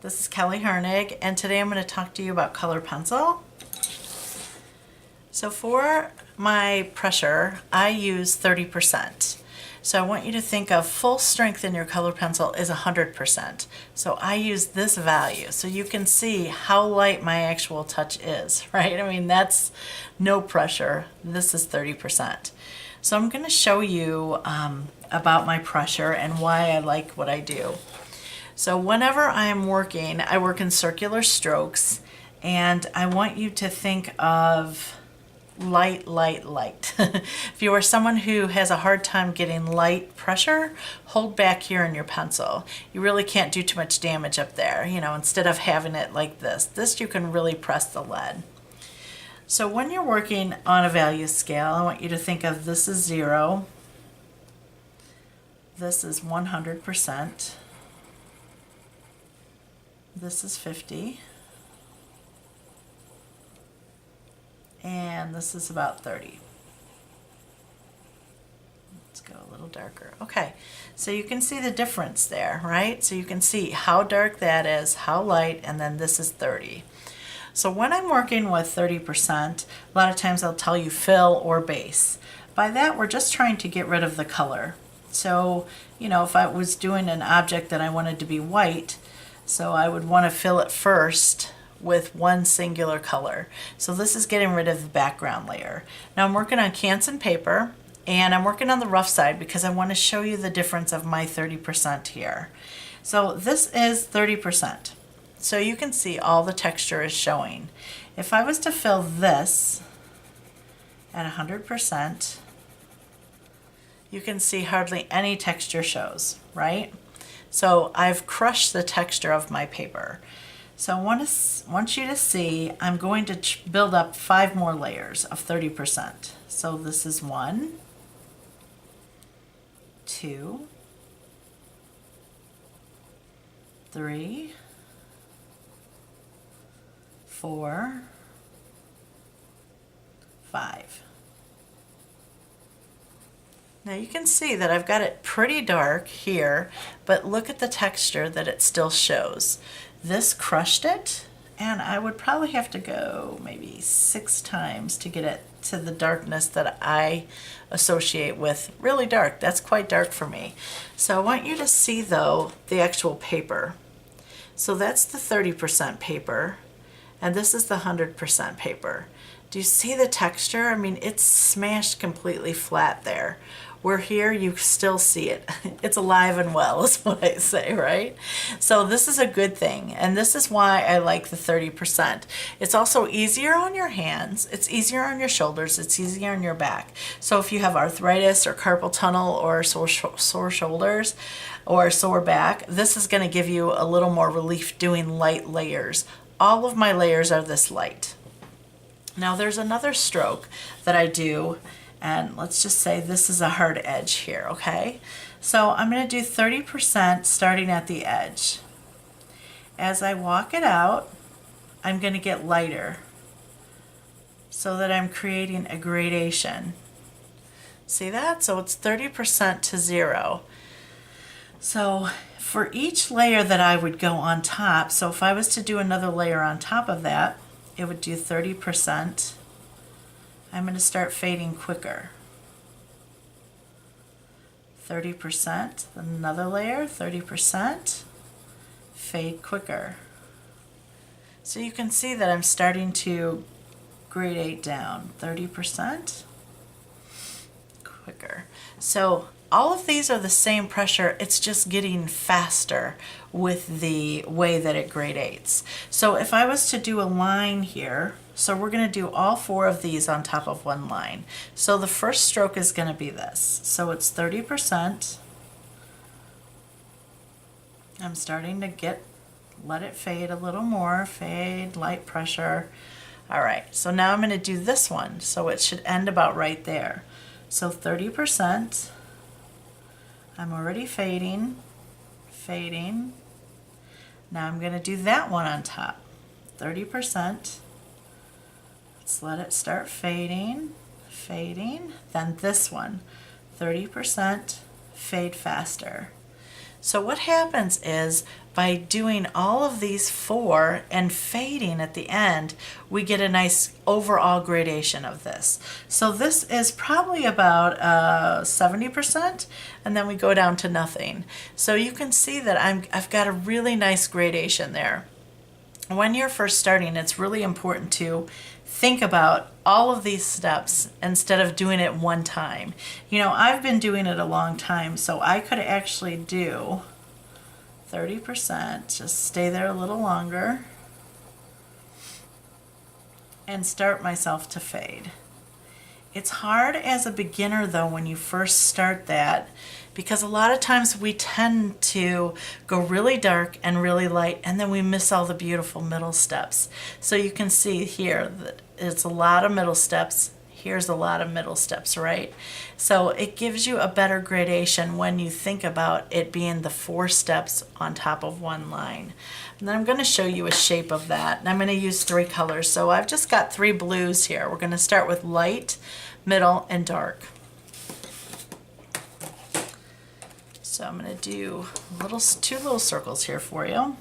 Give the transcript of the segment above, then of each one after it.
This is Kelly Hoernig, and today I'm going to talk to you about color pencil. So for my pressure, I use 30%. So I want you to think of full strength in your color pencil is 100%. So I use this value so you can see how light my actual touch is, right? I mean, that's no pressure. This is 30%. So I'm going to show you about my pressure and why I like what I do. So whenever I'm working, I work in circular strokes, and I want you to think of light, light, light. If you are someone who has a hard time getting light pressure, hold back here in your pencil. You really can't do too much damage up there, you know, instead of having it like this. This you can really press the lead. So when you're working on a value scale, I want you to think of this is 0, this is 100%, this is 50, and this is about 30. Let's go a little darker. Okay, so you can see the difference there, right? So you can see how dark that is, how light, and then this is 30. So when I'm working with 30%, a lot of times I'll tell you fill or base. By that, we're just trying to get rid of the color. So, you know, if I was doing an object that I wanted to be white, so I would want to fill it first with one singular color. So this is getting rid of the background layer. Now I'm working on Canson paper, and I'm working on the rough side because I want to show you the difference of my 30% here. So this is 30%. So you can see all the texture is showing. If I was to fill this at 100%, you can see hardly any texture shows, right? So I've crushed the texture of my paper. So I want you to see, I'm going to build up 5 more layers of 30%. So this is 1, 2, 3, 4, 5. Now you can see that I've got it pretty dark here, but look at the texture that it still shows. This crushed it, and I would probably have to go maybe 6 times to get it to the darkness that I associate with really dark. That's quite dark for me. So I want you to see though the actual paper. So that's the 30% paper, and this is the 100% paper. Do you see the texture? I mean, it's smashed completely flat there. Where here you still see it. It's alive and well is what I say, right? So this is a good thing, and this is why I like the 30%. It's also easier on your hands, it's easier on your shoulders, it's easier on your back. So if you have arthritis or carpal tunnel or sore shoulders or sore back, this is going to give you a little more relief doing light layers. All of my layers are this light. Now there's another stroke that I do, and let's just say this is a hard edge here, okay? So I'm going to do 30% starting at the edge. As I walk it out, I'm going to get lighter so that I'm creating a gradation. See that? So it's 30% to 0. So for each layer that I would go on top, so if I was to do another layer on top of that, it would do 30%. I'm going to start fading quicker. 30%, another layer, 30%, fade quicker. So you can see that I'm starting to gradate down. 30%, quicker. So all of these are the same pressure, it's just getting faster with the way that it gradates. So if I was to do a line here, so we're going to do all 4 of these on top of one line. So the first stroke is going to be this. So it's 30%. I'm starting to let it fade a little more, fade, light pressure. All right, so now I'm going to do this one. So it should end about right there. So 30%. I'm already fading, fading. Now I'm going to do that one on top, 30%. Let's let it start fading, fading. Then this one, 30%, fade faster. So what happens is by doing all of these 4 and fading at the end, we get a nice overall gradation of this. So this is probably about 70%, and then we go down to nothing. So you can see that I've got a really nice gradation there. When you're first starting, it's really important to think about all of these steps instead of doing it one time. You know, I've been doing it a long time, so I could actually do 30%, just stay there a little longer, and start myself to fade. It's hard as a beginner though when you first start that, because a lot of times we tend to go really dark and really light, and then we miss all the beautiful middle steps. So you can see here that it's a lot of middle steps. Here's a lot of middle steps, right? So it gives you a better gradation when you think about it being the 4 steps on top of one line. And then I'm going to show you a shape of that, and I'm going to use 3 colors. So I've just got 3 blues here. We're going to start with light, middle, and dark. So I'm going to do 2 little circles here for you.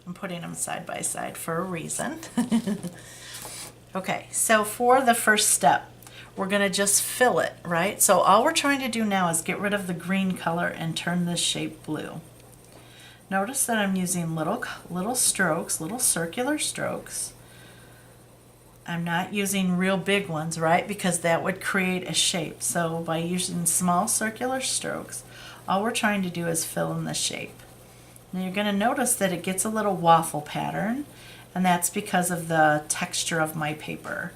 I'm putting them side by side for a reason. Okay, so for the first step, we're going to just fill it, right? So all we're trying to do now is get rid of the green color and turn this shape blue. Notice that I'm using little strokes, little circular strokes. I'm not using real big ones, right? Because that would create a shape. So by using small circular strokes, all we're trying to do is fill in the shape. Now you're going to notice that it gets a little waffle pattern, and that's because of the texture of my paper.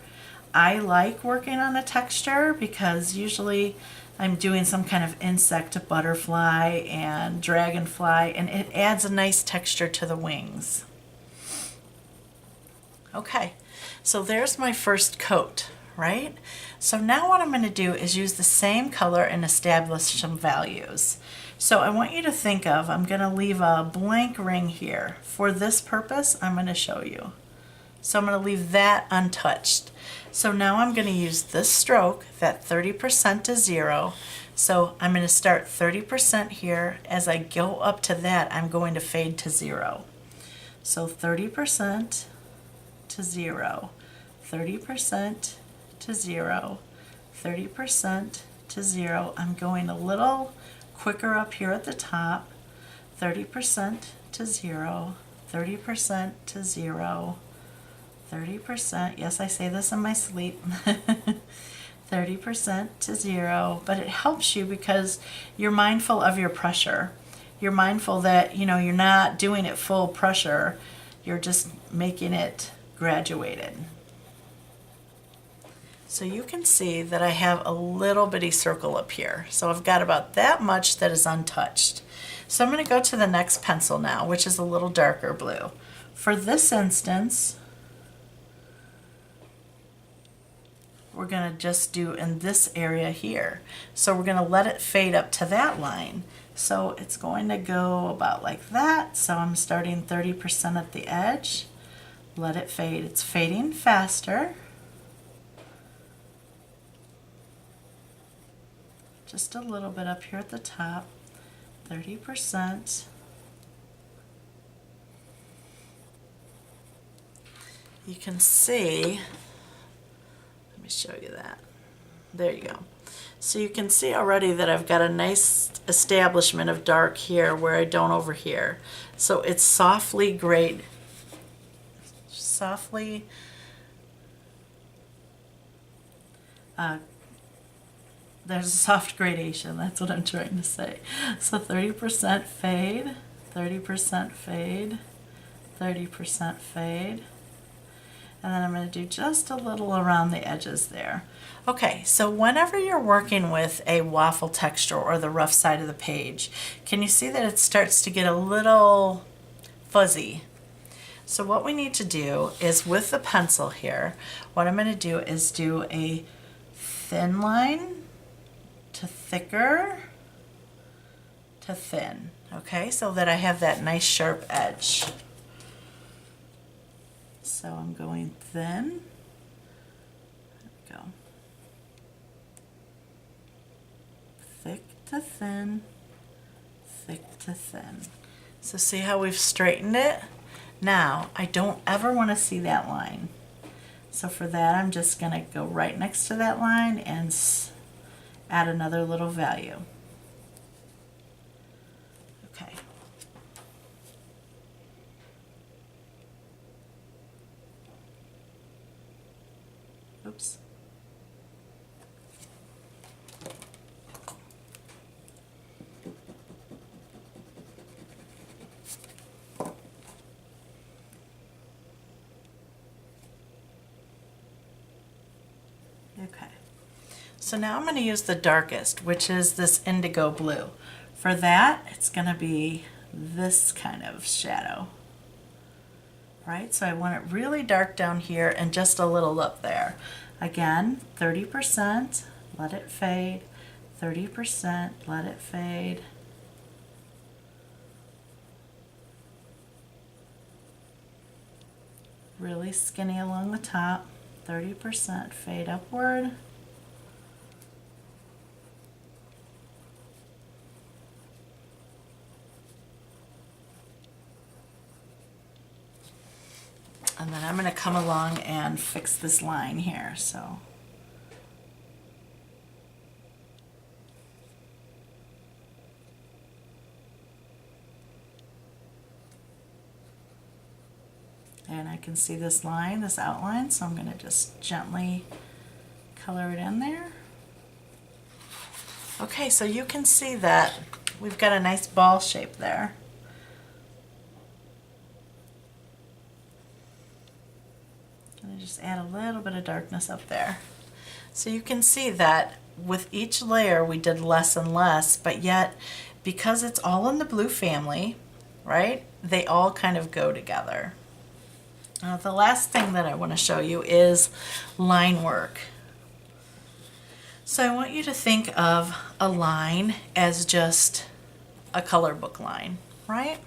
I like working on a texture because usually I'm doing some kind of insect, butterfly and dragonfly, and it adds a nice texture to the wings. Okay, so there's my first coat, right? So now what I'm going to do is use the same color and establish some values. So I want you to think of, I'm going to leave a blank ring here. For this purpose, I'm going to show you. So I'm going to leave that untouched. So now I'm going to use this stroke, that 30% to 0. So I'm going to start 30% here. As I go up to that, I'm going to fade to 0. So 30% to 0, 30% to 0, 30% to 0. I'm going a little quicker up here at the top. 30% to 0, 30% to 0, 30%, yes, I say this in my sleep, 30% to 0, but it helps you because you're mindful of your pressure. You're mindful that, you know, you're not doing it full pressure, you're just making it graduated. So you can see that I have a little bitty circle up here. So I've got about that much that is untouched. So I'm going to go to the next pencil now, which is a little darker blue. For this instance, we're going to just do in this area here. So we're going to let it fade up to that line. So it's going to go about like that. So I'm starting 30% at the edge. Let it fade. It's fading faster. Just a little bit up here at the top, 30%. You can see, let me show you that. There you go. So you can see already that I've got a nice establishment of dark here where I don't over here. So it's softly grayed, softly there's a soft gradation, that's what I'm trying to say. So 30% fade, 30% fade, 30% fade, and then I'm going to do just a little around the edges there. Okay, so whenever you're working with a waffle texture or the rough side of the page, can you see that it starts to get a little fuzzy? So what we need to do is with the pencil here, what I'm going to do is do a thin line to thicker to thin, okay, so that I have that nice sharp edge. So I'm going thin, there we go. to thin, thick to thin. So see how we've straightened it? Now, I don't ever want to see that line. So for that, I'm just going to go right next to that line and add another little value. Okay. Oops. Okay. So now I'm going to use the darkest, which is this indigo blue. For that, it's going to be this kind of shadow. Right? So I want it really dark down here and just a little up there. Again, 30%, let it fade, 30%, let it fade. Really skinny along the top, 30%, fade upward. And then I'm going to come along and fix this line here. So and I can see this line, this outline, so I'm going to just gently color it in there. Okay, so you can see that we've got a nice ball shape there. I'm just add a little bit of darkness up there. So you can see that with each layer we did less and less, but yet because it's all in the blue family, right, they all kind of go together. Now the last thing that I want to show you is line work. So I want you to think of a line as just a color book line, right?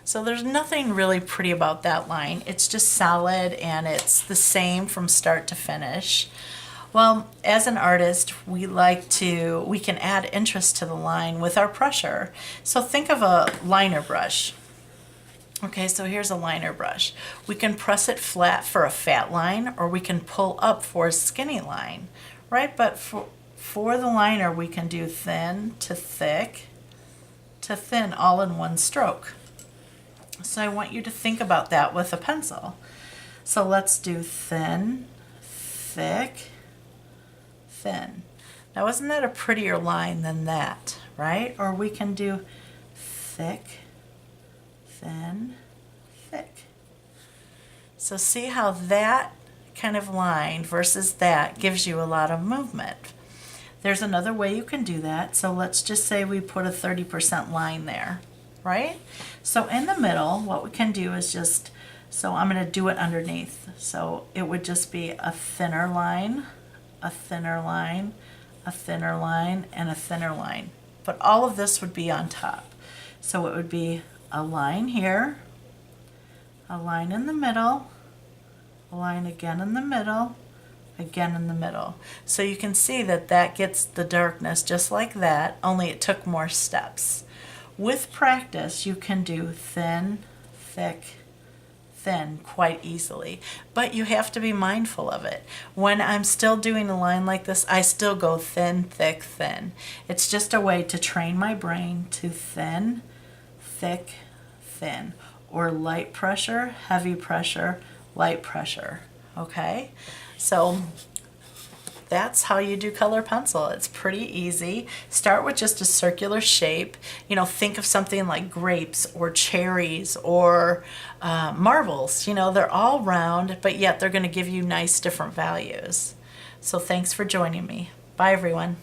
So there's nothing really pretty about that line. It's just solid and it's the same from start to finish. Well, as an artist, we can add interest to the line with our pressure. So think of a liner brush. Okay, so here's a liner brush. We can press it flat for a fat line, or we can pull up for a skinny line, right? But for the liner, we can do thin to thick to thin all in one stroke. So I want you to think about that with a pencil. So let's do thin, thick, thin. Now isn't that a prettier line than that, right? Or we can do thick, thin, thick. So see how that kind of line versus that gives you a lot of movement. There's another way you can do that. So let's just say we put a 30% line there, right? So in the middle, what we can do is just, so I'm going to do it underneath. So it would just be a thinner line, a thinner line, a thinner line, and a thinner line. But all of this would be on top. So it would be a line here, a line in the middle, a line again in the middle, again in the middle. So you can see that that gets the darkness just like that, only it took more steps. With practice, you can do thin, thick, thin quite easily, but you have to be mindful of it. When I'm still doing a line like this, I still go thin, thick, thin. It's just a way to train my brain to thin, thick, thin, or light pressure, heavy pressure, light pressure, okay? So that's how you do color pencil. It's pretty easy. Start with just a circular shape. You know, think of something like grapes or cherries or marbles. You know, they're all round, but yet they're going to give you nice different values. So thanks for joining me. Bye, everyone.